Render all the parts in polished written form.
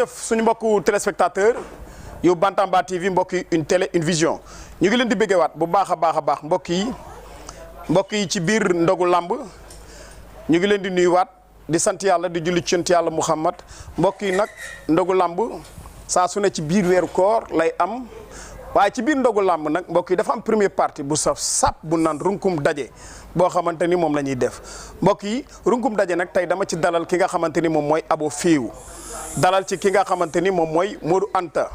jërëjëf suñu mbokku téléspectateur yu Bantamba TV mbokk yi une télé une vision ñu ngi leen di béggewaat bu baax a baax mbokk yi ci biir ndogu làmb ñu ngi leen di nuyuwaat di sant yàlla di julli ci yàlla Muhammad mbokk yi nag ndogu làmb saa su ne ci biir weeru koor lay am waaye ci biir ndogu làmb nag mbokk yi dafa am première partie bu saf sap bu naan runkum daje boo xamante ni moom la ñuy def mbokk yi runkum daje nag tey dama ci dalal ki nga xamante ni moom mooy Abo Fiiw dalal ci ki nga xamante ni moom mooy Modou Anta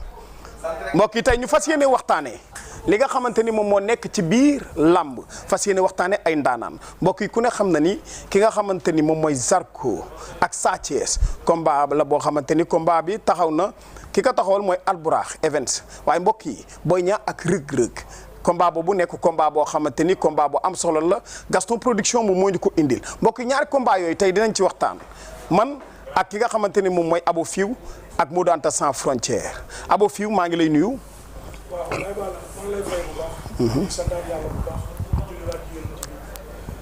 mbokk yi tey ñu fas yéene waxtaanee li nga xamante ni moom moo nekk ci biir làmb fas yéene waxtaanee ay ndaanaan mbokk yi ku ne xam na ni ki nga xamante ni moom mooy Zarko ak Sa Thiès combat la boo xamante ni combat bi taxaw na ki ko taxawal mooy Albourakh Events waaye mbokk yi Boy Niang ak Reug Reug combat boobu nekk combat boo xamante ni combat bu am solo la Gaston Production moom moo ñu ko indil mbokk yi ñaari combat yooyu tey dinañ ci waxtaan man ak ki nga xamante ni moom mooy Abo Fiiw ak Modou Anta sans frontière Abo Fiiw maa ngi lay nuyu. waaw maa ngi lay fay bu baax. di sant yàlla bu baax di julliwaat ci yéen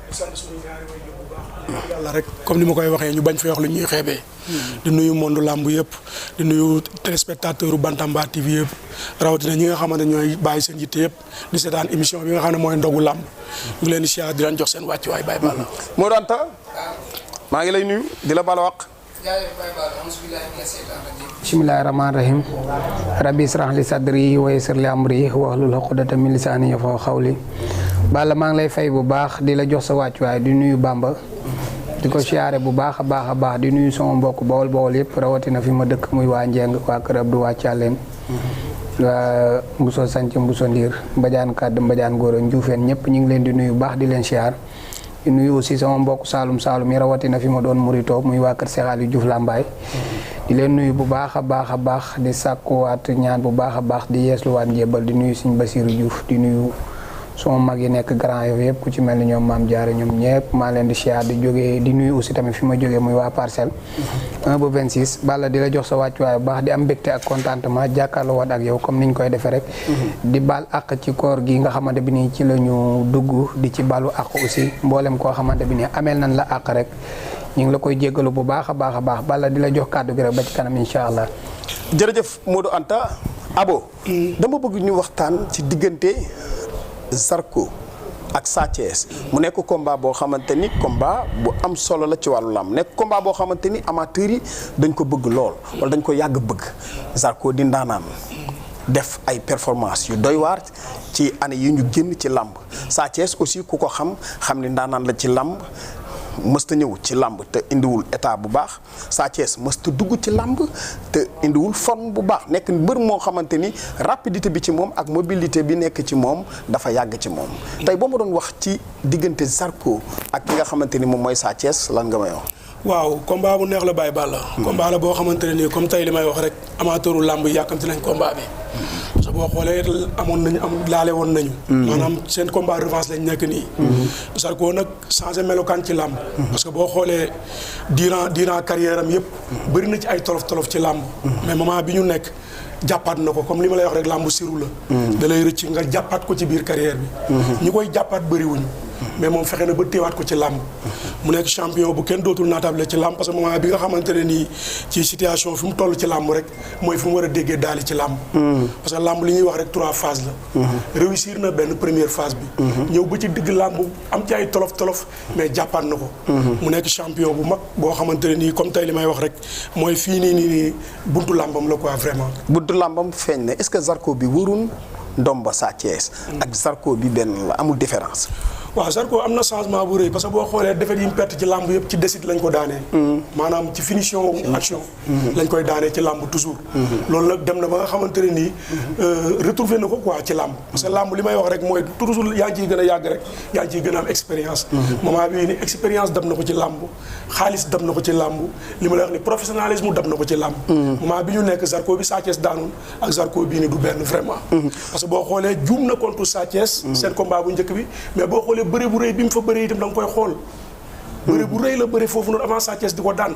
di sant suñu ñaari waajur bu baax. yàlla rek comme ni ma koy waxee ñu bañ fi wax lu ñuy xeebee. di nuyu monde làmb yëpp di nuyu téléspectateur u Bantamba TV yëpp rawatina ñi nga xamante ne ñooy bàyyi seen yitte yëpp di seetaan émission bi nga xam ne mooy ndogu làmb ñu ngi leen di siyaar di leen jox seen wàccuwaay Baye Balla. Modou Anta maa ngi lay nuyu di la bala wax. bismillahi rahmaani rahim rabbi israh li sadri wa yassir li amri wahlul uqdatan min lisani yafqahu qawli Balla maa ngi lay fay bu baax di la jox sa wàccuwaay di nuyu Bamba di ko siyaare bu baax a baax di nuyu sama mbokk bawol yëpp rawatina fi ma dëkk muy waa Njeng waa Kër Abdou waa Thialène waa Mbuso Sanc Mbuso Ndiir Mbadiane Kadd Mbadiane Góora Njuufeen ñëpp ñu ngi leen di nuyu baax di leen siyaar di nuyu aussi sama mbokk Saalum yi rawatina fi ma doon murito muy waa kër Cheikh Aliou Diouf Lambaye di leen nuyu bu baax a baax di sàkkuwaat ñaan bu baax a baax di yeesluwaat njébal di nuyu suñu Basiru Diouf di nuyu sama mag yi nekk Grand Yoff yëpp ku ci mel ni ñoom Maam Jaara ñoom ñëpp maa leen di siyaar di jógee di nuyu aussi tamit fi ma jógee muy waa Parcelles 1 ba 26 Balla di la jox sa wàccuwaay bu baax di am mbégte ak contentement jàkkaarloo waat ak yow comme niñ koy defee rek di baal ak ci koor gi nga xamante bi nii ci la ñu dugg di ci balu ak aussi mboolem koo xamante bi nii ameel nañ la ak rek ñu ngi la koy jéggalu bu baax a baax Balla di la jox kàddu gi rek ba ci kanam incha allah. jërëjëf Modou Anta Abo dama bëgg ñu waxtaan ci diggante Zarko ak Sa Thiès mu nekk combat boo xamante ni combat bu am solo la ci wàllu lamb nekk combat boo xamante ni amateurs yi dañ ko bëgg lool wala dañ ko yàgg bëgg Zarko di ndaanaan def ay performance yu doy waar ci année yi ñu génn ci lamb Sa Thiès aussi ku ko xam ni ndaanaan la ci lamb mësta ñëw ci làmb te indiwul état bu baax Sa Thiès mësta dugg ci làmb te indiwul forme bu baax nekk mbër moo xamante ni rapidité bi ci moom ak mobilité bi nekk ci moom dafa yàgg ci moom tey boo ma doon wax ci diggante Zarko ak ki nga xamante ni moom mooy Sa Thiès lan nga may wax. waaw combat bu neex la Baye Balla. combat la boo xamante ne nii comme tey li may wax rek amateuru làmb yi yàkkamti nañ combat bi. parce que boo xoolee laale woon nañu. maanaam seen combat revanche lañ nekk nii. Zarko nag changé melokaan ci làmb. parce que boo xoolee durant carrière am yëpp. bëri na ci ay tolof ci làmb. mais moment bi ñu nekk jàppaat na ko comme li ma lay wax rek làmb siru la. da lay rëcc nga jàppaat ko ci biir carrière bi. ñi koy jàppaat bëriwuñu. mais moom fexe na ba téewaat ko ci làmb mu nekk champion bu kenn dootul naatable ci làmb parce que moment bi nga xamante ne nii ci situation fi mu toll ci làmb rek mooy fi mu war a déggee daali ci làmb parce que làmb li ñuy wax rek 3 phases la réussir na benn première phase bi ñëw ba ci digg làmb am ci ay tolof mais jàppaat na ko mu nekk champion bu mag boo xamante ne nii comme tey li may wax rek mooy fii nii buntu làmbam la quoi vraiment buntu làmbam feeñ na est-ce que Zarko bi wërun ndomba Sa Thiès ak Zarko bi benn la amul différence. waaw Zarko am na changement bu rëy parce que boo xoolee défaite yi mu perte ci làmb yëpp ci décide lañ ko daanee. maanaam ci finition action. lañ koy daanee ci làmb toujours. loolu nag dem na ba nga xamante ne nii retrouver na ko quoi ci làmb. parce que làmb li may wax rek mooy toujours yaa ngi ciy gën a yàgg rek yaa ngi ciy gën a am expérience. moment bii ni expérience dem na ko ci làmb xaalis dem na ko ci làmb li ma lay wax ni professionnalisme dem na ko ci làmb. moment bi ñu nekk Zarko bi Sa Thiès daanoon ak Zarko bii ni du benn vraiment. parce que boo xoolee juum na contre Sa Thiès. seen combat bu njëkk bi mais boo xoolee bëri bu rëy bi mu fa bëree itam da nga koy xool bëri bu rëy la bëri foofu noonu avant Sa Thiès di ko daan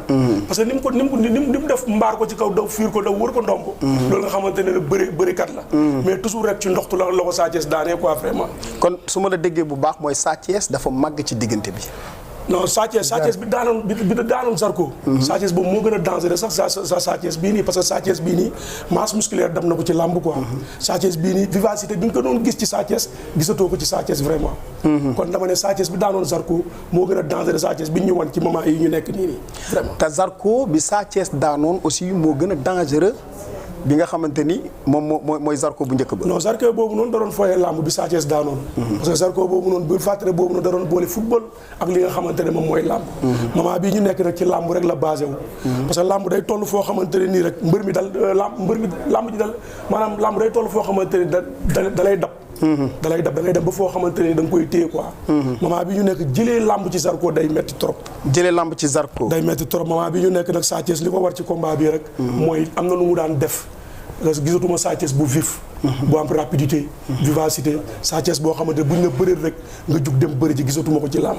parce que ni mu def mbaar ko ci kaw daw fiir ko daw wër ko ndomb loolu nga xamante ne bërikat la mais toujours rek ci ndoxtu la ko Sa Thiès daanee quoi vraiment kon su ma la déggee bu baax mooy Sa Thiès dafa màgg ci diggante bi non Sa Thiès bi daanoon Zarko. Sa Thiès boobu moo gën a dangereux sax Sa Thiès bii nii parce que Sa Thiès bii nii masse musculaire dam na ko ci làmb quoi. Sa Thiès bii nii vivacité bi nga ko doon gis ci Sa Thiès gisatoo ko ci Sa Thiès vraiment. kon dama ne Sa Thiès bi daanoon Zarko moo gën a dangereux Sa Thiès bi ñu wan ci moment yi ñu nekk nii vraiment. te Zarko bi Sa Thiès daanoon aussi moo gën a dangereux bi nga xamante ni moom mooy Zarko bu njëkk ba. non Zarko boobu noonu da doon foyee làmb bi Sa Thiès daanoon. parce que Zarko boobu noonu bu fàttali boobu noonu da doon boole football ak li nga xamante ne moom mooy làmb. moment bii ñu nekk nag ci làmb rek la basé wu. parce que làmb day toll foo xamante ne nii rek mbër mi làmb ji dal maanaam làmb day toll foo xamante ne da lay dab. da ngay dem ba foo xamante ne da nga koy téye quoi. moment bi ñu nekk jëlee làmb ci Zarko day metti trop. jëlee làmb ci Zarko. day metti trop moment bi ñu nekk nag Sa Thiès li ko war ci combat bi rek. mooy am na lu mu daan def. parce que gisatuma Sa Thiès bu vif. bu am rapidité. vivacité Sa Thiès boo xamante ne buñ la bëree rek nga jug dem bëri ci gisatuma ko ci làmb.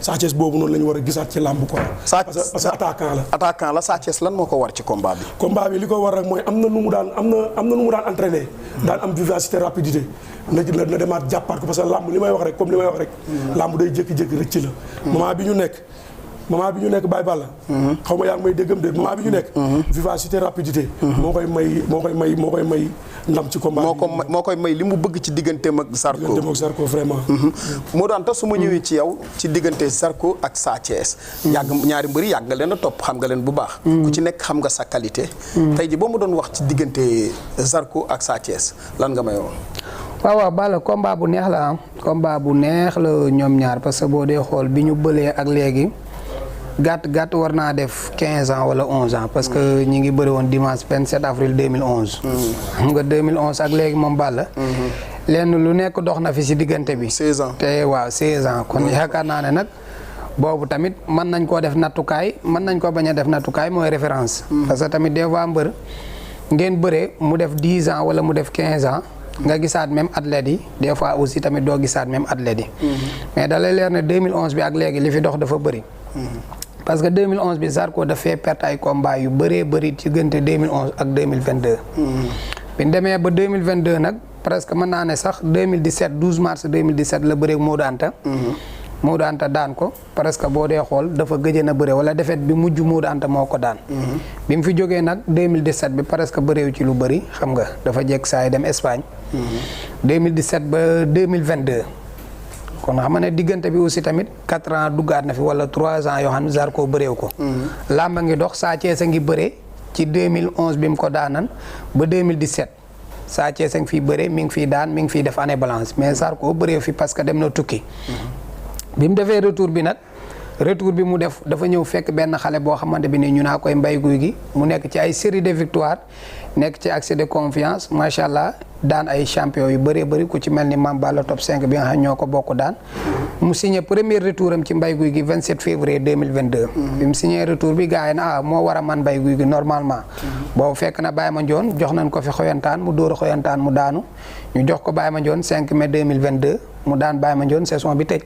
Sa Thiès boobu noonu la ñu war a gisaat ci làmb quoi. parce que attaquant la. attaquant la Sa Thiès lan moo ko war ci combat bi. combat bi li ko war rek mooy am na nu mu daan entraîné. daan am vivacité rapidité. na demaat jàppaat ko parce que làmb li may wax rek. làmb day jékki-jékki rëcc la. moment bi ñu nekk Baye Balla. xaw ma yaa ngi may déggam de moment bi ñu nekk. vivacité rapidité. moo koy may ndam ci combat bi. moo koy may li mu bëgg ci digganteem ak Zarko. digganteem ak Zarko vraiment. moo daan tax su ma ñëwee ci yow ci diggante Zarko ak Sa Thiès. ñaari mbëri yàgg nga leen a topp xam nga leen bu baax. ku ci nekk xam nga sa qualité. tey ji boo ma doon wax ci diggante Zarko ak Sa Thiès lan nga may wax. waaw Balla combat bu neex la combat bu neex la ñoom ñaar parce que boo dee xool bi ñu bëlee ak léegi. gàtt war naa def 15 ans wala 11 ans parce que ñi ngi bëri woon dimanche 27 avril 2011. xam nga 2011 ak léegi moom Balla. lenn lu nekk dox na fi si diggante bi. 16 ans te waaw 16 ans kon yaakaar naa ne nag boobu tamit mën nañ koo def nattukaay mën nañ koo bañ a def nattukaay mooy référence. parce que tamit des fois mbër ngeen bëree mu def 10 ans wala mu def 15 ans. nga gisaat même athlètes yi des fois aussi tamit doo gisaat même athlètes yi. mais da lay leer ne 2011 bi ak léegi li fi dox dafa bëri. parce que 2011 bi Zarko dafay perte ay combat yu bëree bëri ci diggante 2011 ak 2022. bi ñu demee ba 2022 nag presque mën naa ne sax 2017 12 mars 2017 la bëree Modou Anta. Modou Anta daan ko presque boo dee xool dafa gëj na bëre wala défaite bi mujj Modou Anta moo ko daan. bi mu fi jógee nag 2017 bi presque bëreew ci lu bëri xam nga dafa jekk saa yi dem Espagne. 2017 ba 2022. kon xam nga ne diggante bi aussi tamit 4 ans duggaat na fi wala 3 ans yoo xam ne Zarko bëreew ko. làmba ngi dox Sa Thiès a ngi bëree ci 2011 bi mu ko daanan ba 2017 Sa Thiès a ngi fiy bëree mi ngi fiy daan mi ngi fiy def année balance mais Zarko bëreew fi parce que dem na tukki. bi mu defee retour bi nag retour bi mu def dafa ñëw fekk benn xale boo xamante bi ni ñu naa koy mbay guy gi mu nekk ci ay série de victoire nekk ci accès de confiance macha allah daan ay champion yu bëree bëri ku ci mel ni Mame Balla top 5 bi nga xam ñoo ko bokk daan mu signé premier retour am ci mbay guy gi 27 février 2022. bi mu signé retour bi gars yi na moo war a man mbay guy gi normalement. boobu fekk na Baye Mandione jox nañ ko fi xoyantaan mu dóor a xoyantaan mu daanu ñu jox ko Baye Mandione 5 mai 2022 mu daan Baye Mandione saison bi tëj.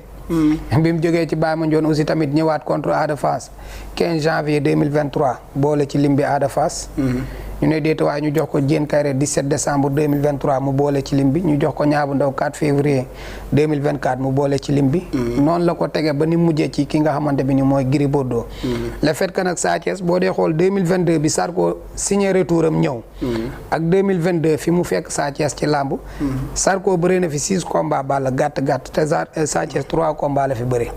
bi mu jógee ci Baye Mandione aussi tamit ñëwaat contre Ada Fass 15 janvier 2023 boole ci lim bi Ada Fass. ñu ne déet waaye ñu jox ko Diène Kairé 17 décembre 2023 mu boole ci lim bi ñu jox ko Niang bu Ndaw 4 février 2024 mu boole ci lim bi. noonu la ko tegee ba ni mujjee ci ki nga xamante bi ni mooy Gris Bordeaux. le fait que nag Sa Thiès boo dee xool 2022 bi Zarko signé retour am ñëw. ak 2022 fi mu fekk Sa Thiès ci làmb. Zarko bëree na fi 6 combats Balla gàtt te Sa Thiès 3 combats la fi bëri.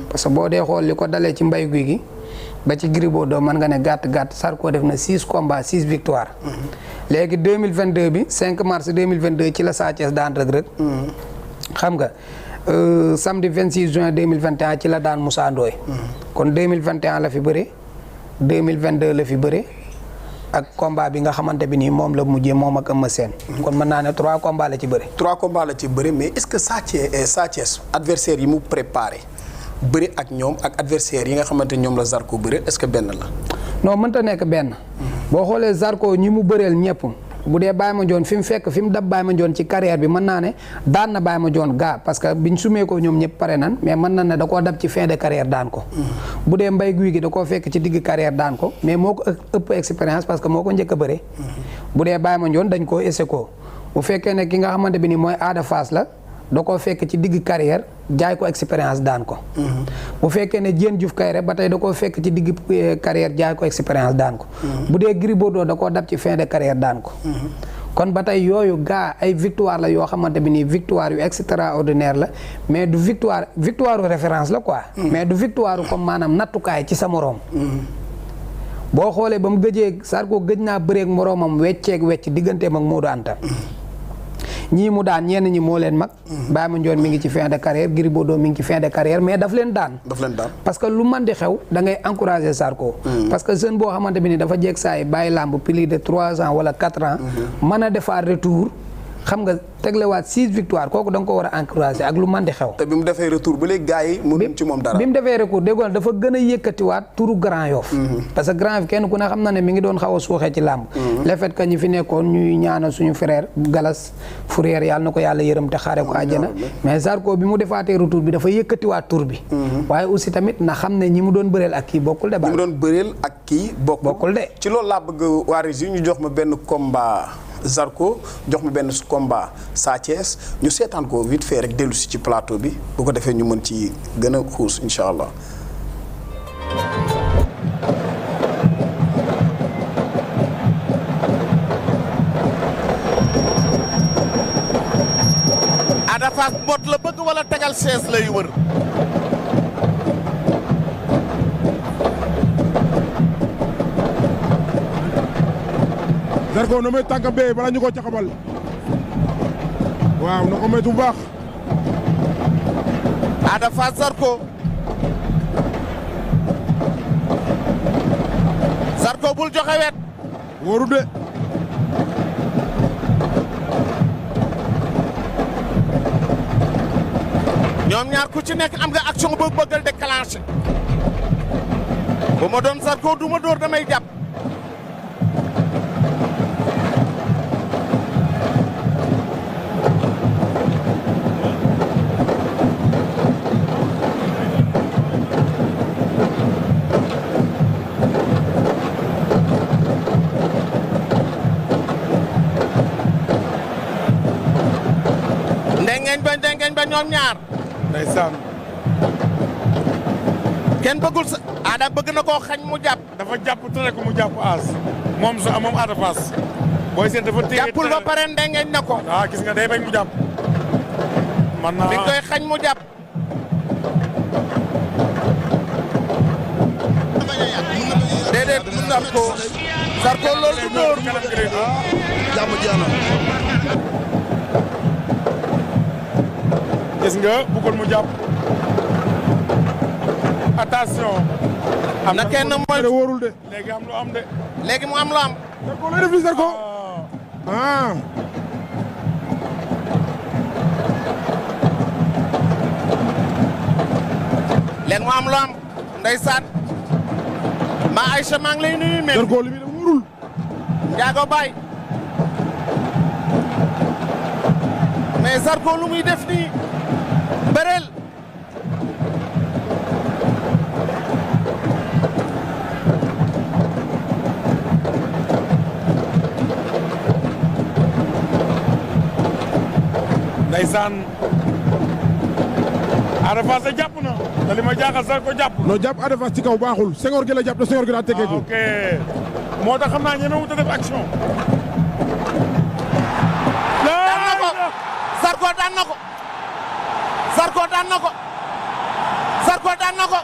parce que boo dee xool li ko dalee ci mbay guy gi. ba ci Gris Bordeaux mën nga ne gàtt Zarko def na 6 combats 6 victoires. léegi 2022 bi 5 mars 2022 ci la Sa Thiès daan Reug Reug. xam nga samedi 26 juin 2021 ci la daan Moussa Ndoye. kon 2021 la fi bëre 2022 la fi bëre ak combat bi nga xamante bi nii moom la mujjee moom ak Eumeu Sène. kon mën naa ne 3 combats la ci bëre. 3 combats la ci bëre mais est-ce que Sa Thiès adversaire yi mu préparé. bëri ak ñoom ak adversaire yi nga xamante ñoom la Zarko bëri est-ce que benn la. non mënta nekk benn. boo xoolee Zarko ñi mu bëreel ñëpp bu dee Baye Mandione fi mu fekk fi mu dab Baye Mandione ci carrière bi mën naa ne daan na Baye Mandione gaa parce que biñ sumee ko ñoom ñëpp pare nan mais mën na ne da koo dab ci fin de carrière daan ko. bu dee mbay guy gi da koo fekk ci digg carrière daan ko mais moo ko ëpp expérience parce que moo ko njëkk a bëre. bu dee Baye Mandione dañ koo ese ko bu fekkee ne ki nga xamante bi ni mooy Ada Fass la. da koo fekk ci digg carrière jaay ko expérience daan ko. bu fekkee ne Diène Diouf Kaïré ba tey da koo fekk ci digg carrière jaay ko expérience daan ko. bu dee Gris Bordeaux da koo dab ci fin de carrière daan ko. kon ba tey yooyu gaa ay victoire la yoo xamante bi nii victoire yu extraordinaire la mais du victoire référence la quoi. mais du victoire comme maanaam nattukaay ci sa moroom. boo xoolee ba mu gëjee Zarko gëj naa bëreeg moroomam wecc digganteem ak Modou Anta. ñii mu daan ñenn ñi moo leen mag. Baye Mandione mi ngi ci fin de carrière Gris Bordeaux mi ngi ci fin de carrière mais daf leen daan. parce que lu man di xew da ngay encourager Zarko. parce que jeune boo xamante bi ni dafa jeeg saa yi bàyyi làmb plus de 3 ans wala 4 ans. mën a defaat retour. xam nga teglewaat 6 victoire kooku da nga ko war a encourager ak lu man di xew. te bi mu defee retour ba léegi gars yi mënuñ ci moom dara. bi mu defee recours déggoon dafa gën a yëkkatiwaat turu Grand Yoff. parce que Grand Yoff kenn ku ne xam na ne mi ngi doon xaw a suuxee ci làmb. le fait que ñi fi nekkoon ñuy ñaanal suñu frère Galas Fourier yàlla na ko yàlla yërëm te xaare ko àjjana. mais Zarko bi mu defaatee retour bi dafa yëkkatiwaat tur bi. waaye aussi tamit na xam ne ñi mu doon bëreel ak kii bokkul de. ñi mu doon bëreel ak kii bokkul de. ci loolu laa bëgg waa Régie ñu jox ma benn combat. Zarko jox mi benn combat Sa Thiès ñu seetaan ko vite fait rek dellu si ci plateau bi bu ko defee ñu mën ci gën a xuus incha allah. Ada Fass mbot la bëgg wala tegal chaise lay wër. Zarko na may tànk bee bala ñu ko caxabal waaw na ko moytu bu baax. Ada Fass Zarko. Zarko bul joxe wet. wóoru de. ñoom ñaar ku ci nekk am nga action boo bëggal déclencher. bu ma doon Zarko du ma dóor damay jàpp. ndengeñ ba ñoom ñaar. ndeysaan. kenn bëggul sa Ada bëgg na koo xañ mu jàpp. dafa jàpp tere ko mu jàpp aas. moom sa moom Ada Fass. booy seet dafa téye jàppul ba pare ndengeñ na ko. ah gis nga day bañ mu jàpp. man naa bi koy xañ mu jàpp. déedéet Zarko loolu du dóor. jàmm jeex na. gis nga bëggul mu jàpp. attention. am na kenn mooy wóorul de. léegi am lu am de. léegi mu am lu am. Zarko lay def li Zarko. ah. léegi mu am lu am ndeysaan. ma Aïcha maa ngi lay nuyu mais. Zarko li muy def wóorul. Ndiago Baye. mais Zarko lu muy def nii. bëreel. ndeysaan. Ada Fass jàpp na. te li ma jaaxal Zarko jàpp. non jàpp Ada Fass ci kaw baaxul Senghor gi la jàpp te Senghor gi daa teggeeku. ok moo tax xam naa ñeme wut a def action. daan na ko Zarko daan na ko. Zarko daan na ko. Zarko daan na ko.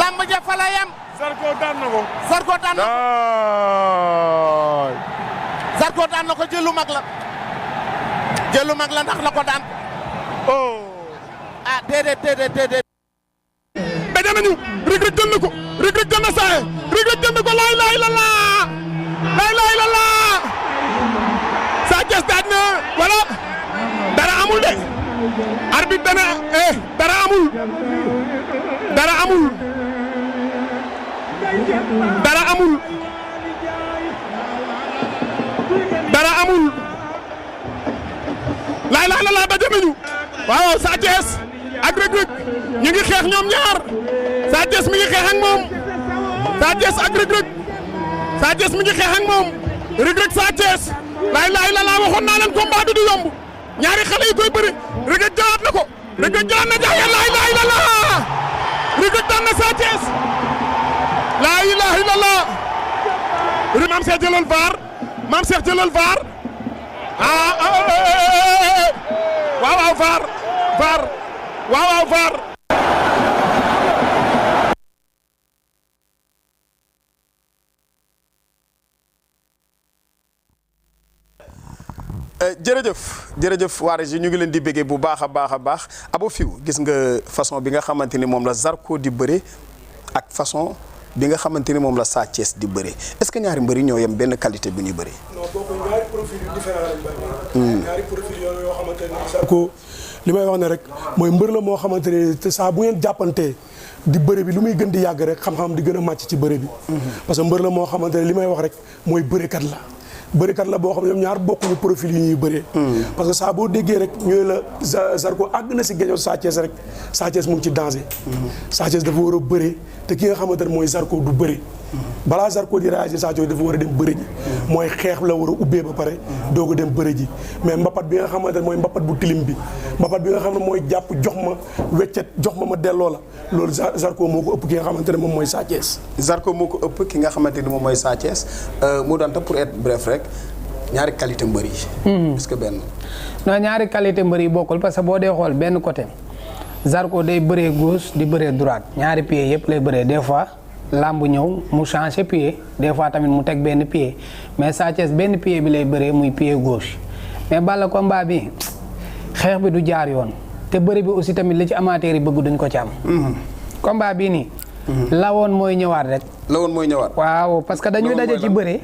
lamb ja fa la yem. Zarko daan na ko. Zarko daan na ko. Zarko daan na ko jëlu mag la. jëlu mag la ndax la ko daan. oh. ah déedéet. daje nañu Reug Reug jël na ko Reug Reug jël na saaye Reug Reug jël na ko laay laay la laa laay laay la laa Sa Thiès daaj na wala dara amul de arbitre dana dara amul dara amul dara amul dara amul laay laay la laa daje nañu waaw Sa Thiès ak Reug Reug ñu ngi xeex ñoom ñaar Sa Thiès mi ngi xeex ak moom Sa Thiès ak Reug Reug Sa Thiès mi ngi xeex ak moom Reug Reug Sa Thiès laay laay la laa waxoon naa leen combat bi du yomb ñaari xale yi koy bëri Reug Reug jëlaat na ko Reug Reug jëlaat na Ndiaye laa ilaaha illallah Reug Reug daan na Sa Thiès laa ilaaha illallah Mame Cheikh jëlal VAR Mame Cheikh jëlal VAR waaw waaw VAR waaw waaw VAR jërëjëf waa Régie ñu ngi leen di béggee bu baax a baax Abo Fiw gis nga façon bi nga xamante ni moom la Zarko di bëre ak façon bi nga xamante ni moom la Sa Thiès di bëre est-ce que ñaari mbëri ñoo yem benn qualité bi ñuy bëri. non boobu ñaari profil yu différent lañ bëri. ñaari profil yoo xamante ni Zarko li may wax ne rek mooy mbër la moo xamante ne te saa bu ngeen jàppantee di bëre bi lu muy gën di yàgg rek xam-xam di gën a màcc ci bëre bi. parce que mbër la moo xamante ne li may wax rek mooy bërekat la. bërikat la boo xam ne ñoom ñaar bokkuñu profil yi ñuy bëree. parce que saa boo déggee rek ñooy la Zarko àgg na si géejoo Sa Thiès rek Sa Thiès mu ngi ci danger. Sa Thiès dafa war a bëree te ki nga xamante ne mooy Zarko du bëri. balaa Zarko di réagir Sa Thiès dafa war a dem bëri ji. mooy xeex la war a ubbee ba pare doog a dem bëri ji mais mbapat bi nga xamante ne mooy mbapat bu tilim bi mbapat bi nga xam ne mooy jàpp jox ma weccet jox ma delloo la loolu Zarko moo ko ëpp ki nga xamante ne moom mooy Sa Thiès. Zarko moo ko ëpp ki nga xamante ni moom mooy Sa Thiès mu doon pour être bref rek ñaari qualité mbër yi. est-ce que benn. non ñaari qualité mbër yi bokkul parce que boo dee xool benn côté Zarko day bëree gauche di bëree droite ñaari pieds yëpp lay bëree des fois làmb ñëw mu changé pied des fois tamit mu teg benn pied mais Sa Thiès benn pied bi lay bëree muy pied gauche mais Balla combat bi xeex bi du jaar yoon te bëri bi aussi tamit li ci amateur yi bëgg duñ ko ci am. combat bii nii. lawoon mooy ñëwaat rek. lawoon mooy ñëwaat. waaw parce que dañuy daje ci bëre.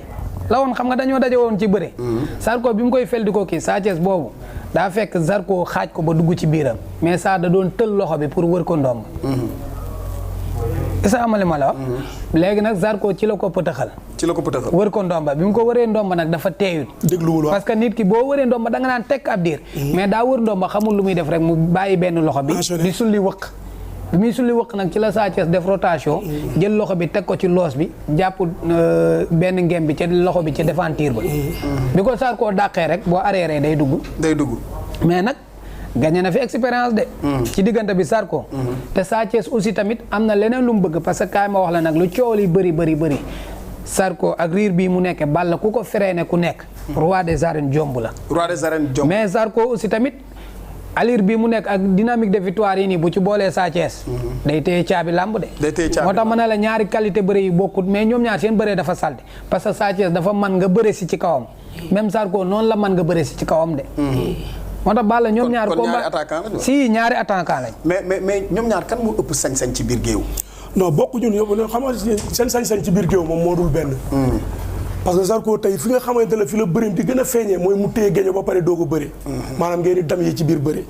lawoon xam nga dañoo daje woon ci bëre. Zarko bi mu koy fel di ko kii Sa Thiès boobu daa fekk Zarko xaaj ko ba dugg ci biiram mais Sa da doon tël loxo bi pour wër ko ndomb. isa amale ma la léegi nag Zarko ci la ko pëtëxal. wër ko ndomba bi mu ko wëree ndomba nag dafa teeyut. dégluwul parce que nit ki boo wëree ndomba da nga naan tekk ab diir. mais daa wër ndomba xamul lu muy def rek mu bàyyi benn loxo bi. di sulli wëq. bi muy sulli wëq nag ci la Sa Thiès def rotation. jël loxo bi teg ko ci loos bi jàpp benn ngem bi ca loxo bi ca devanture ba. bi ko Zarko dàqee rek boo arrêté day dugg. mais nag. gagné na fi expérience de. ci diggante bi Zarko. te Sa Thiès aussi tamit am na leneen lu mu bëgg parce que kaay ma wax la nag lu coow li bëri Zarko ak riir bii mu nekk Balla ku ko freiné ku nekk. roi des arènes jomb la. mais Zarko aussi tamit alir bii mu nekk ak dynamique de victoire yi nii bu ci boolee Sa Thiès. day téye caabi làmb de. moo tax ma ne la ñaari qualité bëri yi bokkut mais ñoom ñaar seen bëree dafa salte parce que Sa Thiès dafa mën nga bëre si ci kawam même Zarko noonu la mën nga bëre si ci kawam de. moo tax Balla ñoom ñaar combat si ñaari attaquant lañ. mais ñoom ñaar kan moo ëpp sañ-sañ ci biir géew. non bokkuñu ñoom xam nga seen sañ-sañ ci biir géew moom moo dul benn. parce que Zarko tey fi nga xamante ne fi la bërim di gën a feeñee mooy mu téye géeño ba pare doog a bëri. maanaam ngeen di dam yi ci biir bëri.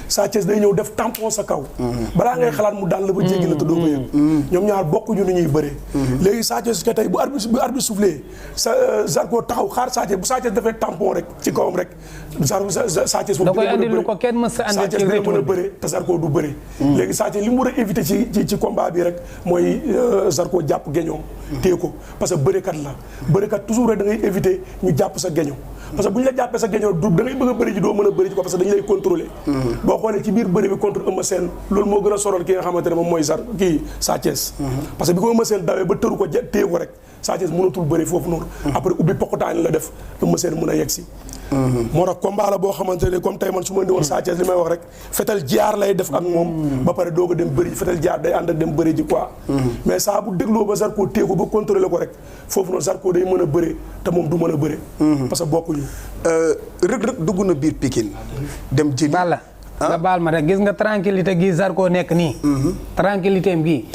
Sa Thiès day ñëw def tampon sa kaw. balaa ngay xalaat mu daan la ba jéggi la te doo ko yëg. ñoom ñaar bokkuñu ni ñuy bëree. léegi Sa Thiès que tey bu arbitre soufflé Zarko taxaw xaar Sa Thiès bu Sa Thiès defee tampon rek ci kawam rek. Sa Thiès da koy andil lu ko kenn mës a andil ci mën a bëre te Zarko du bëre. léegi Sa Thiès li mu war a éviter ci combat bi rek mooy Zarko jàpp géñoom téye ko parce que bërekat la bërekat toujours rek da ngay éviter ñu jàpp sa géño parce que bu ñu la jàppee sa géño du da ngay bëgg a bëri ji doo mën a bëri ji ko parce que dañu lay contrôler. boo xoolee ci biir bëri bi contre Eumeu Sène loolu moo gën a soral ki nga xamante ne moom mooy Sa Thiès. parce que bi ko Eumeu Sène dawee ba tëru ko téye ko rek Sa Thiès mënatul bëri foofu noonu. après ubbi pokotaan la def Eumeu Sène mën a yegg si. moo tax combat la boo xamante ne comme tey man su ma indi woon Sa Thiès li may wax rek fetal jaar lay def ak moom ba pare doog a dem bëri ji fetal jaar day ànd ak dem bëri ji quoi. mais saa bu dégloo ba Zarko téye ko ba contrôler ko rek foofu noonu Zarko day mën a bëre te moom du mën a bëre. parce que bokkuñu. Reug Reug dugg na biir Pikine dem jëli. Balla nga baal ma rek gis nga tranquillité gi Zarko nekk nii. tranquillité am gii.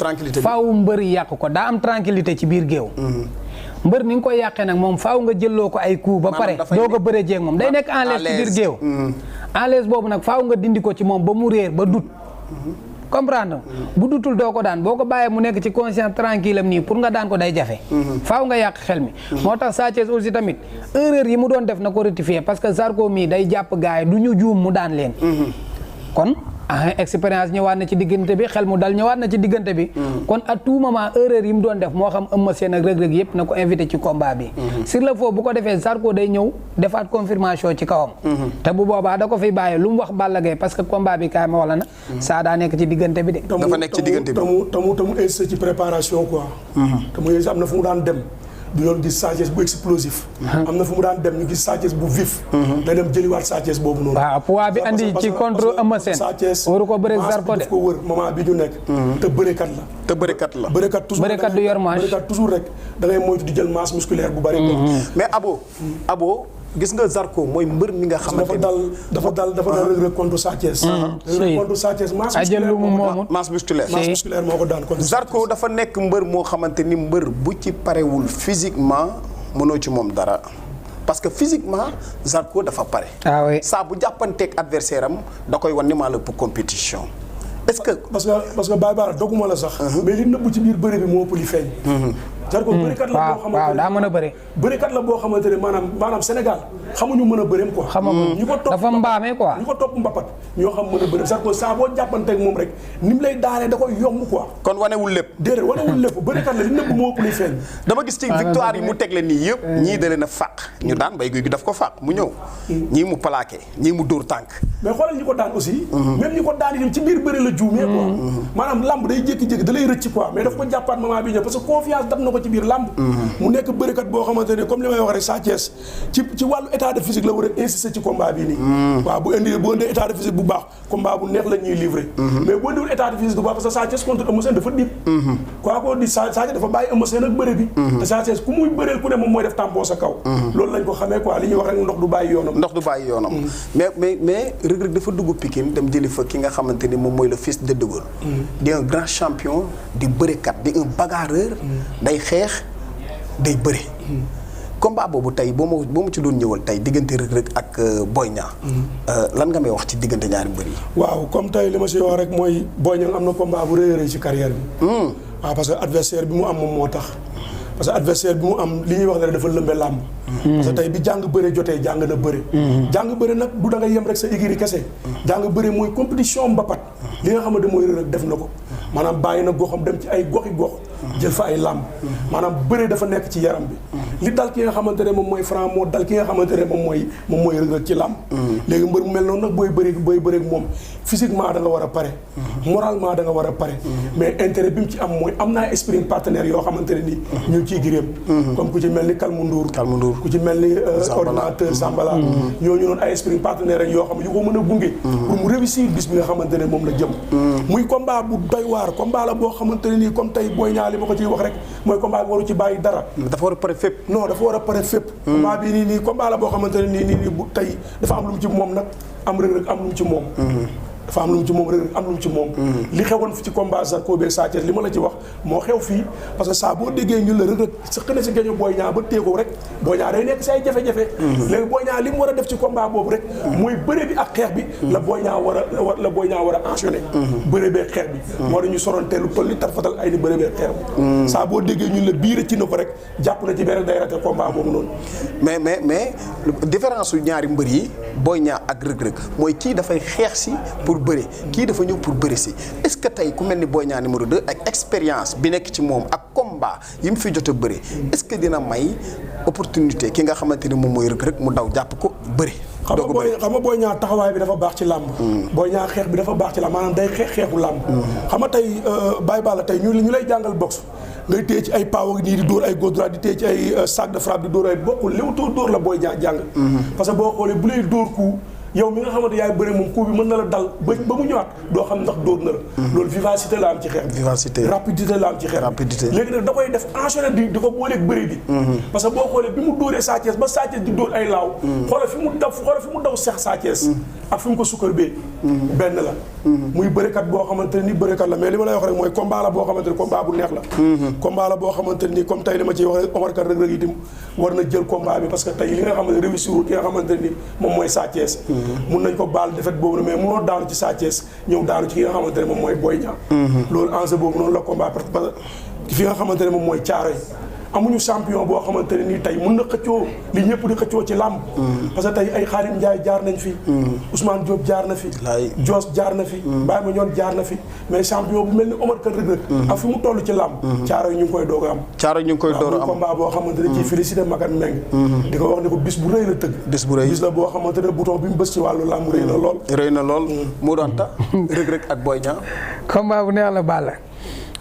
faaw mbër yàq ko daa am tranquillité ci biir géew. mbër ni nga koy yàqee nag moom faaw nga jëlloo ko ay coup ba pare doo ko bëree jeeg moom day nekk en l'aise ci biir géew. en l'aise boobu nag faaw nga dindi ko ci moom ba mu réer ba dut. comprendre bu dutul doo ko daan boo ko bàyyee mu nekk ci conscience tranquille am nii pour nga daan ko day jafe. faaw nga yàq xel mi. moo tax Sa Thiès aussi tamit erreur yi mu doon def na ko rectifier parce que Zarko mii day jàpp gars yi du ñu juum mu daan leen. kon expérience ñëwaat na ci diggante bi xel mu dal ñëwaat na ci diggante bi kon à tout moment erreur yi mu doon def moo xam Eumeu Sène ak Reug Reug yëpp na ko invité ci combat bi sur le fond bu ko defee Zarko day ñëw defaat confirmation ci kawam te bu boobaa da ko fiy bàyyi lu mu wax Balla Gaye parce que combat bi kaay ma wala na saa daa nekk ci diggante bi de dafa nekk ci diggante bi tamu insisté ci préparation quoi tamu insisté am na fu mu daan dem du yoon gis Sa Thiès bu explosif am na fu mu daan dem ñu gis Sa Thiès bu vif day dem jëliwaat Sa Thiès boobu noonu waaw poids bi andi ci contre Eumeu Sène Sa Thiès waru ko bëre Zarko de daf ko wër moment bi ñu nekk te bërekat la bërekat du yor masse bërekat toujours rek da ngay moytu di jël masse musculaire bu bari mais Abo gis nga Zarko mooy mbër mi nga xamante ni dafa dal Reug Reug contre Sa Thiès contre Sa Thiès masse musculaire moo ko daan kon Zarko dafa nekk mbër moo xamante ni mbër bu ci parewul physiquement mënoo ci moom dara parce que physiquement Zarko dafa pare saa bu jàppanteeg adversaire am da koy wan ni maa la pour compétition est-ce que parce que Baye Bara doguma la sax mais li nëbbu ci biir bëre bi moo ëpp li feeñ Zarko bërekat la boo xamante ne daa mën a bëre bërekat la boo xamante ne maanaam Sénégal xamuñu mën a bëreem quoi ñu ko topp dafa mbaamee quoi ñu ko topp mbapat ñoo xam mën a bëreem Zarko saa boo jàppanteeg moom rek ni mu lay daanee da koy yomb quoi kon wanewul lépp déedéet wanewul lépp bërekat la li nëbb moo ëpp li feeñ dama gis ci victoire yi mu tegle nii yëpp ñii da leen a fàq ñu daan Mbaye Gouy Gui daf ko fàq mu ñëw ñii mu plaqué ñii mu dóor tànk mais xoolal ñi ko daan aussi même ñi ko daan yi ci biir bëri la juumee quoi maanaam lamb day jékki-jékki da lay rëcc quoi mais daf ko jàppaat moment bi ñëw parce que confiance dab na ko ci biir lamb mu nekk bërikat boo xamante ne comme li may wax rek Sa Thiès ci wàllu état de physique la war a insister ci combat bii nii waaw bu indee état de physique bu baax combat bu neex la ñuy livrer mais boo indiwul état de physique bu baax parce que Sa Thiès contre Eumeu Sène dafa dib quoi ko di Sa Thiès dafa bàyyi Eumeu Sène ak bëre bi te Sa Thiès ku muy bëreel ku ne moom mooy def tampon sa kaw loolu lañ ko xamee quoi li ñuy wax rek ndox du bàyyi yoonam mais Reug Reug dafa dugg Pikine dem jëli fa ki nga xamante ni moom mooy le fils de Gaulle di un grand champion di bërekat di un bagarreur day xeex day bëre combat boobu tey boo ma ci doon ñëwal tey diggante Reug Reug ak Boy Niang lan nga may wax ci diggante ñaari mbër yi waaw comme tey li ma si wax rek mooy Boy Niang am na combat bu rëy a rëy ci carrière bi waaw parce que adversaire bi mu am moom moo tax parce que adversaire bi mu am li ñuy wax ne dafa lëmbe làmb parce que tey bi jàng bëre jotee jàng na bëre jàng bëre nag du da nga yem rek sa igiri kese jàng bëre mooy compétition mbapat li nga xamante mooy Reug Reug def na ko maanaam bàyyi na goxam dem ci ay goxi gox jël fa ay làmb maanaam bëre dafa nekk ci yaram bi li dal ki nga xamante ne moom mooy Franc moo dal ki nga xamante ne moom mooy Reug Reug ci làmb léegi mbër mu mel noonu nag booy bëreeg moom physiquement da nga war a pare moralement da nga war a pare mais intérêt bi mu ci am mooy am naa esprit partenaire yoo xamante ne nii ñu ngi ciy giréem comme ku ci mel ni Kalmu Ndour ku ci mel ni ordinateur Sambala ñooñu noonu ay esprit partenaire ak yoo xam yu ko mën a gunge pour mu réussir bis bi nga xamante ne moom la jëm muy combat bu doy waar combat la boo xamante ne nii comme tey Boy Niang li ma ko ciy wax rek mooy combat bi waru ci bàyyi dara dafa war a pare fépp non dafa war a pare fépp combat bi nii combat la boo xamante ne nii bu tey dafa am lu mu ci moom nag am Reug Reug am lu mu ci moom dafa am lu mu ci moom Reug Reug am lu mu ci moom li xewoon fi ci combat Zarko beeg Sa Thiès li ma la ci wax moo xew fii parce que saa boo déggee ñu la Reug Reug sa xëna si gaño Boy Niang ba téeko rek Boy Niang day nekk si ay jafe-jafe léegi Boy Niang li mu war a def ci combat boobu rek mooy bëre bi ak xeex bi la Boy Niang war a enchaîner bëre bee xeex bi moo dañu soronte lu toll ni tarfatal ay ni bëre bee xeex bi saa boo déggee ñun la biir ci na ko rek jàpp na ci benn day rate combat boobu noonu mais différence su ñaari mbër yi Boy Niang ak Reug Reug mooy kii dafay xeex si pour bëre kii dafa ñëw pour bëre si est-ce que tey ku mel ni Boy Niang numéro 2 ak expérience bi nekk ci moom ak combat yi mu fi jot a bëre est-ce que dina may opportunité ki nga xamante ni moom mooy Reug Reug mu daw jàpp ko bëre. xam nga Boy Niang taxawaay bi dafa baax ci làmb Boy Niang xeex bi dafa baax ci làmb maanaam day xeexu làmb xam nga tey Baye Balla tey ñu lay jàngal boxe ngay téye ci ay paaw nii di dóor ay gauche droite di téye ci ay sac de frappe di dóor ay bokkul léwtoo dóor la Boy Niang jàng parce que boo xoolee bu lay dóor ku yow mi nga xamante yaay bëri moom coup bi mën na la dal ba mu ñëwaat doo xam ndax dóor na la loolu vivacité la am ci xeex bi rapidité la am ci xeex bi léegi nag da koy def enchaîner di ko booleeg bëri bi parce que boo xoolee bi mu dóoree Sa Thiès ba Sa Thiès di dóor ay laaw xoolal fi mu daw seex Sa Thiès ak fi mu ko sukkar bee benn la muy bërikat boo xamante ni bërikat la mais li ma lay wax rek mooy combat la boo xamante ni combat bu neex la combat la boo xamante ni comme tey li ma ciy wax rek Omar Kane Reug Reug itam war na jël combat bi parce que tey li nga xamante ne réussir ki nga xamante ni moom mooy Sa Thiès mun nañ ko baal defet boobu mais munoo daanu ci Sa Thiès ñëw daanu ci ki nga xamante ne moom mooy Boy Niang loolu enjeu boobu noonu la combat parce que fi nga xamante ne moom mooy Thiaroye amuñu champion boo xamante ne nii tey mën na xëccoo li ñëpp di xëccoo ci làmb. parce que tey ay Khadim Ndiaye jaar nañ fi. Ousmane Diop jaar na fi. Dios jaar na fi. Baye Mandione jaar na fi mais champion bu mel ni Omar Kane Reug Reug. ak fi mu toll ci làmb. caaro yi ñu ngi koy doog a am. caaro ñu ngi koy door a am combat boo xamante ne ci félicité Makan Meng. di ko wax ne ko bis bu rëy la tëgg. bis la boo xamante ne bouton bi mu bës ci wàllu làmb rëy na lool. rëy na lool mu doon ta Reug Reug ak Boy Niang. combat bu neex la Balla.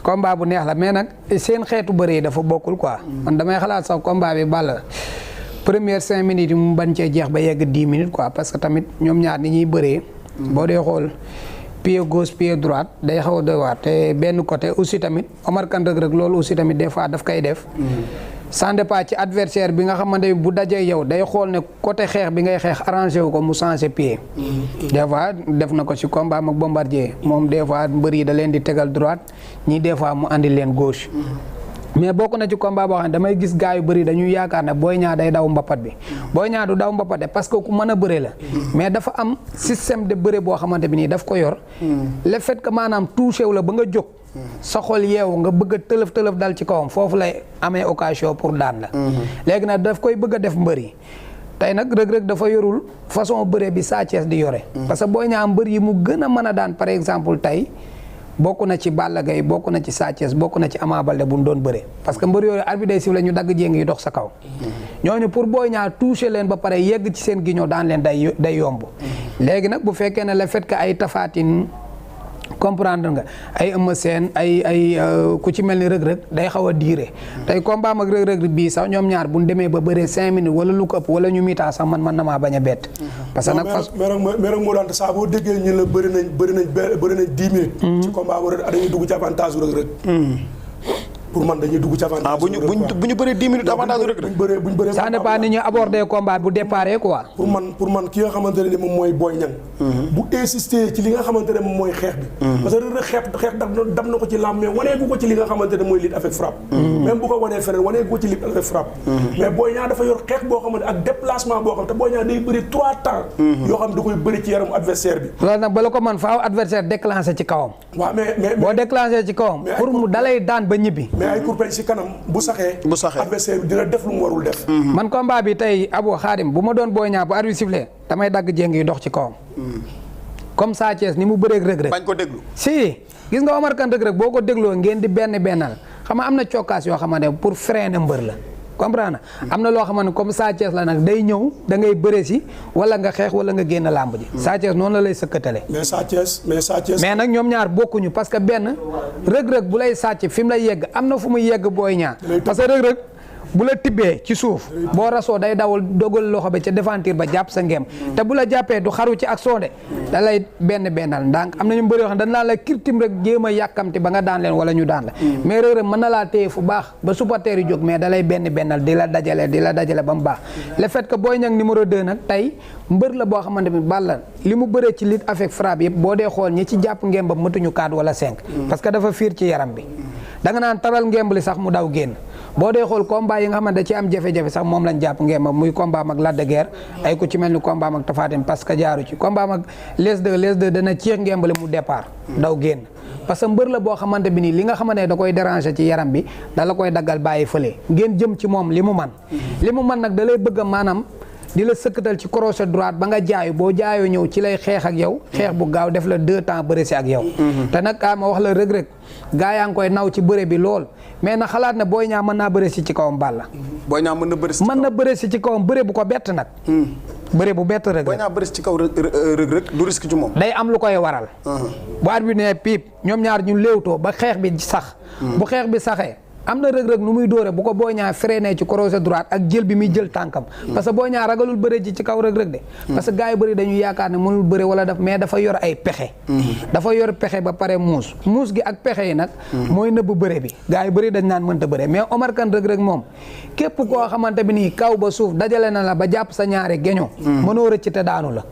combat bu neex la mais nag seen xeetu bëre yi dafa bokkul quoi. man damay xalaat sax combat bi Balla première 5 minutes yi mu bañ cee jeex ba yegg 10 minutes quoi parce que tamit ñoom ñaar ni ñuy bëree. boo dee xool pied gauche pied droite day xaw a doy waar te benn côté aussi tamit Omar Kane Reug Reug loolu aussi tamit des fois daf koy def. sans départ ci adversaire bi nga xamante bu dajee yow day xool ne côté xeex bi ngay xeex arrangé wu ko mu changé pied. des fois def na ko ci combat ak Bombardier moom des fois mbër yi da leen di tegal droite ñii des fois mu andi leen gauche. mais bokk na ci combat boo xam ne damay gis gars yu bëri dañuy yaakaar ne Boy Niang day daw mbapat bi Boy Niang du daw mbapat de parce que ku mën a bëre la. mais dafa am système de bëre boo xamante bi nii daf ko yor. le fait que maanaam touché wu la ba nga jóg. sa xol yeewu nga bëgg a tëlëf dal ci kawam foofu lay amee occasion pour daan la. léegi nag daf koy bëgg a def mbër yi tey nag Reug Reug dafa yorul façon bëre bi Sa Thiès di yore. parce que Boy Niang mbër yi mu gën a mën a daan par exemple tey bokk na ci Balla Gaye bokk na ci Sa Thiès bokk na ci Ama Baldé bu ñu doon bëre. parce que mbër yooyu arbitre day siffle ñu dagg jéng yi dox sa kaw. ñooñu pour Boy Niang toucher leen ba pare yegg ci seen giñoo daan leen day yomb. léegi nag bu fekkee ne le fait que ay Tafatine comprendre nga ay Eumeu Sène ay ku ci mel ni Reug Reug day xaw a diire tey combat ak Reug Reug bii sax ñoom ñaar bu ñu demee ba bëree 5 minutes wala lu ko ëpp wala ñu miitaa sax man na maa bañ a bett. parce que nag mais nag moo daan saa boo déggee ñu la bëri nañ 10 minutes. ci combat boobu dañuy dugg ci avantage Reug Reug. pour man dañuy dugg ci avantage. bu ñu bëree 10 minutes avantage Reug Reug. bu ñu bëree ça dépend ni ñu abordé combat bu déparé quoi. pour man ki nga xamante ne ni moom mooy Boy Niang. bu insister ci li nga xamante ne moom mooy xeex bi. parce que Reug Reug xeex dam na ko ci làmb mais wanee bu ko ci li nga xamante ne mooy lutte avec frappe. même bu ko wanee feneen wanee bu ko ci lutte avec frappe. mais Boy Niang dafa yor xeex boo xamante ak déplacement boo xam te Boy Niang day bëri 3 temps. yoo xam da koy bëri ci yaramu adversaire bi. loolu nag bala ko man faaw adversaire déclenché ci kawam. waaw mais boo déclenché ci kawam. pour mu dalay daan ba ñibbi. mais ay kurpeñ ci kanam bu saxee adversaire bi dina def lu mu warul def. man combat bi tey Abo Khadim bu ma doon Boy Niang bu arbitre sifflé damay dagg jéng yi dox ci kawam. comme Sa Thiès ni mu bëreeg Reug Reug. bañ ko déglu. si gis nga Omar Kane Reug Reug boo ko dégloo ngeen di bennal xam nga am na cokkaas yoo xamante ne pour freiner mbër la. comprendre am na loo xamante ne comme Sa Thiès la nag day ñëw da ngay bëre si wala nga xeex wala nga génn làmb ji. Sa Thiès noonu la lay sëkkatale. mais Sa Thiès. mais nag ñoom ñaar bokkuñu parce que benn Reug Reug bu lay sàcc fi mu lay yegg am na fu muy yegg Boy Niang. parce que Reug Reug bu la tibbee ci suuf boo rasoo day dawal dogal loxo ba ca devantir ba jàpp sa ngem te bu la jàppee du xaru ci ak soode da lay bennal ndànk am na ñu bëri yoo xam dañ laa la kirtim rek jéem a yàkkamti ba nga daan leen wala ñu daan la mais Reug Reug mën na laa téye fu baax ba supporter yi jóg mais da lay bennal di la dajale ba mu baax le fait que Boy Niang numéro 2 nag tey mbër la boo xamante ni Balla li mu bëree ci lutte avec frappe yëpp boo dee xool ñi ci jàpp ngem ba mëtuñu 4 wala 5 parce que dafa fiir ci yaram bi da nga naan taral ngemb li sax mu daw génn boo dee xool combat yi nga xamante da ci am jafe-jafe sax moom lañ jàpp ngemb muy combat mag Lac de Guiers ay ku ci mel ni combat mag Tapha Tine parce que jaaru ci combat mag les deux dana ceex ngemb li mu départ daw génn parce que mbër la boo xamante bi nii li nga xamante ne da koy déranger ci yaram bi da la koy daggal bàyyi fële ngeen jëm ci moom li mu man nag da lay bëgg a maanaam di la sëkkatal ci crochet droite ba nga jaayu boo jaayoo ñëw ci lay xeex ak yow xeex bu gaaw def la 2 temps bëre si ak yow te nag ma wax la Reug Reug gaa yaa ngi koy naw ci bëre bi lool mais na xalaat ne Boy Niang mën naa bëre si ci kawam Balla Boy Niang mën na bëre si ci kawam bëre bu ko bett nag bëre bu bett Reug Reug Boy Niang bëre si ci kaw Reug Reug du risque ci moom day am lu koy waral bu arbitre bi ne piip ñoom ñaar ñu léewtoo ba xeex bi sax bu xeex bi saxee am na Reug Reug nu muy dóore bu ko Boy Niang freiné ci crochet droite ak jël bi muy jël tànkam parce que Boy Niang ragalul bëre ji ci kaw Reug Reug de parce que gars yi bëri dañu yaakaar ne mënul bëre wala mais dafa yor ay pexe dafa yor pexe ba pare muus gi ak pexe yi nag mooy nëbb bëre bi gars yi bëri dañ naan mënta bëre mais Omar Kane Reug Reug moom képp koo xamante bi nii kaw ba suuf dajale na la ba jàpp sa ñaari geño mënoo rëcc te daanu la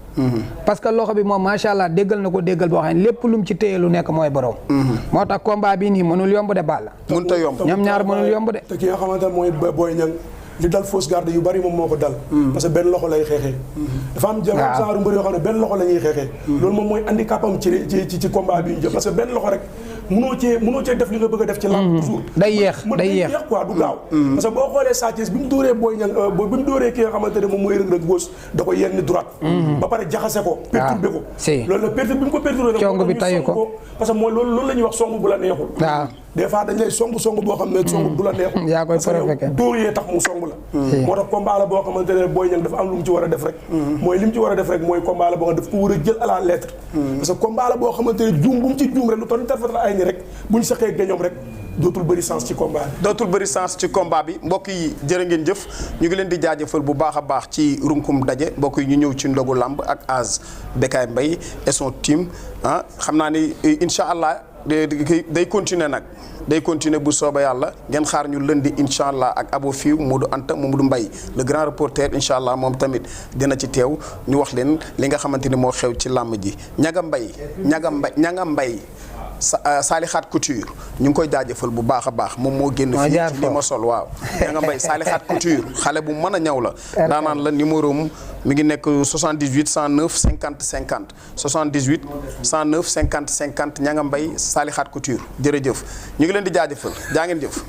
parce que loxo bi moom macha allah déggal na ko déggal boo xam ne lépp lu mu ci téye lu nekk mooy borom moo tax combat bi nii mënul yomb de Balla mënta yomb ñaar mënul yomb de. te ki nga xamante ne mooy Boy Niang li dal fausse garde yu bari moom moo ko dal. parce que benn loxo lay xeexee. dafa am genre mbër yoo xam ne benn loxo la ñuy xeexee. loolu moom mooy handicap am ci combat bi ñu jëm parce que benn loxo rek mënoo cee def li nga bëgg a def ci lamb toujours day yéex quoi du gaaw parce que boo xoolee Sa Thiès bi mu dóoree Boy Niang bi mu dóoree ki nga xamante ne moom mooy Reug Reug gauche da ko yenn droite ba pare jaxase ko perturbé ko loolu la perturbé bi mu ko perturbé cong bi tayu ko parce que mooy loolu la ñuy wax song bu la neexul waaw des fois dañ lay song boo xam ne song du la neexul yaa koy parce que provoqué dóor yee tax mu song la moo tax combat la boo xamante ne Boy Niang dafa am lu mu ci war a def rek mooy li mu ci war a def rek mooy combat la boo xam ne daf ko war a jël à la lettre parce que combat la boo xamante ne juum bu mu ci juum rek lu toll ni tarfata ay ni rek buñ saxee gañoom rek dootul bëri sens ci combat bi. dootul bëri sens ci combat bi mbokk yi jërë ngeen jëf ñu ngi leen di jaajëfal bu baax a baax ci runkum daje mbokk yi ñu ñëw ci ndogu lamb ak Az Bécaye Mbaye et son team xam naa ni incha allah day continuer nag day continuer bu sooba yàlla ngeen xaar ñu lundi incha allah ak Abo Fiw Modou Anta Mamadou Mbaye le grand reporter incha allah moom tamit dina ci teew ñu wax leen li nga xamante ni moo xew ci làmb ji ñaga mbay Salixaat Couture ñu ngi koy jaajëfal bu baax a baax moom moo génn fii ci li ma sol waaw ñaga mbay Salixaat Couture xale bu mën a ñaw la daanaan la numéro mi ngi nekk 78 109 50 50 78 109 50 50 ñaga mbay Salixaat Couture jërëjëf ñu ngi leen di jaajëfal jaa ngeen jëf